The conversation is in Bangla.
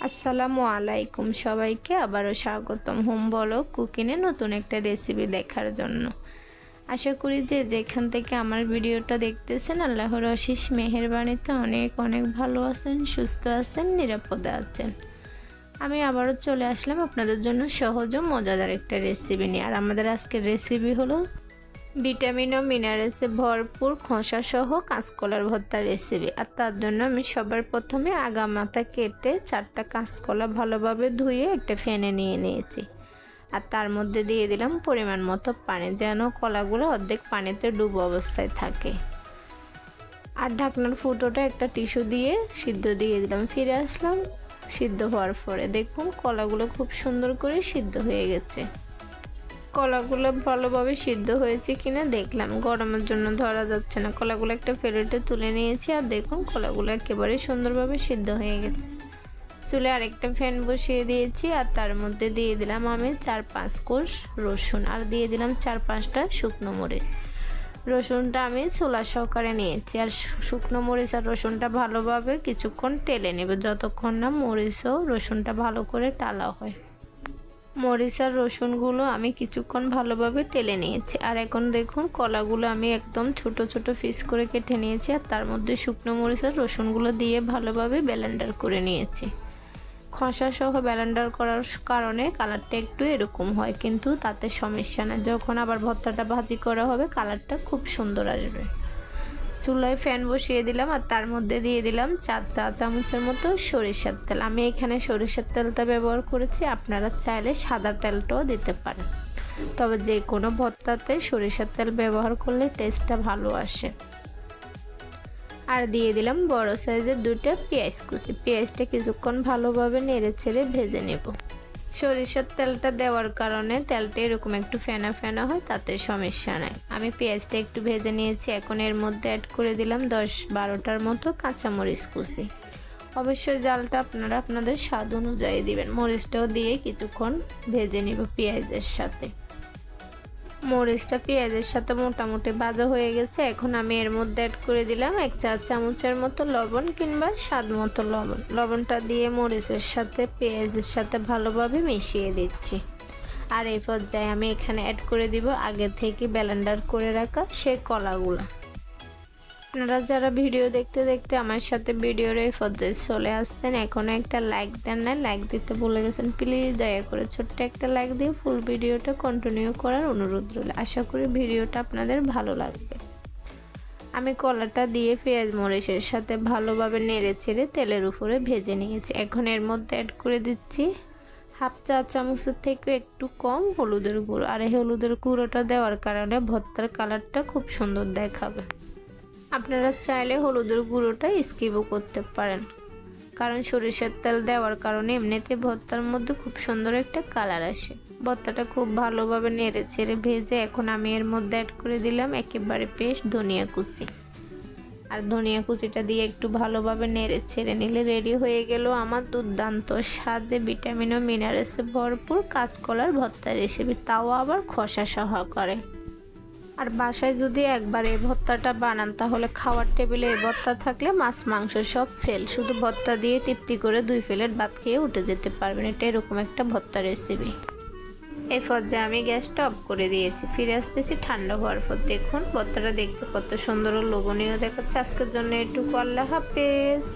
আসসালামু আলাইকুম সবাইকে আবারও স্বাগতম হোম ব্লগ কুকিংয়ে নতুন একটা রেসিপি দেখার জন্য। আশা করি যে যেখান থেকে আমার ভিডিওটা দেখতেছেন আল্লাহর অশেষ মেহেরবানিতে অনেক অনেক ভালো আছেন, সুস্থ আছেন, নিরাপদে আছেন। আমি আবারও চলে আসলাম আপনাদের জন্য সহজ ও মজাদার একটা রেসিপি নিয়ে। আর আমাদের আজকের রেসিপি হলো ভিটামিন ও মিনারেলসে ভরপুর খোসা সহ কাঁচকলার ভর্তা রেসিপি। আর তার জন্য আমি সবার প্রথমে আগা মাথা কেটে 4টা কাঁচকলা ভালোভাবে ধুয়ে একটা ফ্যানে নিয়ে নিয়েছি। আর তার মধ্যে দিয়ে দিলাম পরিমাণ মতো পানি, যেন কলাগুলো অর্ধেক পানিতে ডুবো অবস্থায় থাকে। আর ঢাকনার ফুটোটা একটা টিস্যু দিয়ে সিদ্ধ দিয়ে দিলাম। ফিরে আসলাম সিদ্ধ হওয়ার পরে, দেখুন কলাগুলো খুব সুন্দর করে সিদ্ধ হয়ে গেছে। কলাগুলো ভালোভাবে সিদ্ধ হয়েছে কিনা দেখলাম, গরমের জন্য ধরা যাচ্ছে না। কলাগুলো একটা প্লেটে তুলে নিয়েছি আর দেখুন কলাগুলো একেবারে সুন্দরভাবে সিদ্ধ হয়ে গেছে। চুলে আরেকটা ফ্যান বসিয়ে দিয়েছি আর তার মধ্যে দিয়ে দিলাম আমি 4-5 কোষ রসুন আর দিয়ে দিলাম 4-5টা শুকনো মরিচ। রসুনটা আমি ছোলা সহকারে নিয়েছি আর শুকনো মরিচ আর রসুনটা ভালোভাবে কিছুক্ষণ টেলে নেব, যতক্ষণ না মরিচ ও রসুনটা ভালো করে টালা হয়। মরিচ আর রসুনগুলো আমি কিছুক্ষণ ভালোভাবে টেলে নিয়েছি। আর এখন দেখুন কলাগুলো আমি একদম ছোট ছোট পিস করে কেটে নিয়েছি আর তার মধ্যে শুকনো মরিচ আর রসুনগুলো দিয়ে ভালোভাবে ব্লেন্ডার করে নিয়েছি। খোসা সহ ব্লেন্ডার করার কারণে কালারটা একটু এরকম হয়, কিন্তু তাতে সমস্যা না। যখন আবার ভর্তাটা ভাজি করা হবে কালারটা খুব সুন্দর আসবে। চুলায় ফ্যান বসিয়ে দিলাম আর তার মধ্যে দিয়ে দিলাম 4 চা চামচের মতো সরিষার তেল। আমি এখানে সরিষার তেলটা ব্যবহার করেছি, আপনারা চাইলে সাদা তেলটাও দিতে পারেন, তবে যে কোনো ভর্তাতে সরিষার তেল ব্যবহার করলে টেস্টটা ভালো আসে। আর দিয়ে দিলাম বড় সাইজের 2টা পেঁয়াজ কুচি। পেঁয়াজটা কিছুক্ষণ ভালোভাবে নেড়ে ছেড়ে ভেজে নেব। সরিষার তেলটা দেওয়ার কারণে তেলটা এরকম একটু ফেনা ফেনা হয়, তাতে সমস্যা নাই। আমি পেঁয়াজটা একটু ভেজে নিয়েছি। এখন এর মধ্যে অ্যাড করে দিলাম 10-12টার মতো কাঁচামরিচ কুচি। অবশ্যই জালটা আপনারা আপনাদের স্বাদ অনুযায়ী দিবেন। মরিচটাও দিয়ে কিছুক্ষণ ভেজে নিব পেঁয়াজের সাথে। মরিচটা পেঁয়াজের সাথে মোটামুটি ভাজা হয়ে গেছে। এখন আমি এর মধ্যে অ্যাড করে দিলাম 1 চা চামচের মতো লবণ কিংবা স্বাদ মতো লবণ। লবণটা দিয়ে মরিচের সাথে পেঁয়াজের সাথে ভালোভাবে মিশিয়ে দিচ্ছি। আর এই পর্যায়ে আমি এখানে অ্যাড করে দিব আগে থেকে ব্লেন্ডার করে রাখা সেই কলাগুলো। আপনারা যারা ভিডিও দেখতে দেখতে আমার সাথে ভিডিওর এই পর্যায়ে চলে আসছেন, এখনও একটা লাইক দেন না, লাইক দিতে ভুলে গেছেন, প্লিজ দয়া করে ছোট্ট একটা লাইক দিয়ে ফুল ভিডিওটা কন্টিনিউ করার অনুরোধ রইল। আশা করি ভিডিওটা আপনাদের ভালো লাগবে। আমি কলাটা দিয়ে পেঁয়াজ মরিচের সাথে ভালোভাবে নেড়ে চেড়ে তেলের উপরে ভেজে নিয়েছি। এখন এর মধ্যে অ্যাড করে দিচ্ছি 1/2 চা চামচের থেকে একটু কম হলুদের গুঁড়ো। আর এই হলুদের গুঁড়োটা দেওয়ার কারণে ভর্তার কালারটা খুব সুন্দর দেখাবে। আপনারা চাইলে হলুদের গুঁড়োটা স্কিপও করতে পারেন, কারণ সরিষার তেল দেওয়ার কারণে এমনিতে ভর্তার মধ্যে খুব সুন্দর একটা কালার আসে। ভর্তাটা খুব ভালোভাবে নেড়ে চেড়ে ভেজে এখন আমি এর মধ্যে অ্যাড করে দিলাম একেবারে পেস্ট ধনিয়া কুচি। আর ধনিয়া কুচিটা দিয়ে একটু ভালোভাবে নেড়ে ছেড়ে নিলে রেডি হয়ে গেল আমার দুর্দান্ত স্বাদে ভিটামিন ও মিনারেলসে ভরপুর কাঁচকলার ভর্তা রেসিপি, তাও আবার খোসা সহকারে। আর বাসায় যদি একবার এই ভর্তাটা বানান তাহলে খাওয়ার টেবিলে এই ভর্তা থাকলে মাছ মাংস সব ফেল, শুধু ভর্তা দিয়ে তৃপ্তি করে 2 প্লেট ভাত খেয়ে উঠে যেতে পারবেন। এটা এরকম একটা ভর্তা রেসিপি। এই পর্যায়ে আমি গ্যাসটা অফ করে দিয়েছি। ফিরে আসতেছি ঠান্ডা হওয়ার পর। দেখুন ভর্তাটা দেখতে কত সুন্দর ও লোভনীয় দেখাচ্ছে। আজকের জন্য একটু আল্লাহ হাফেজ।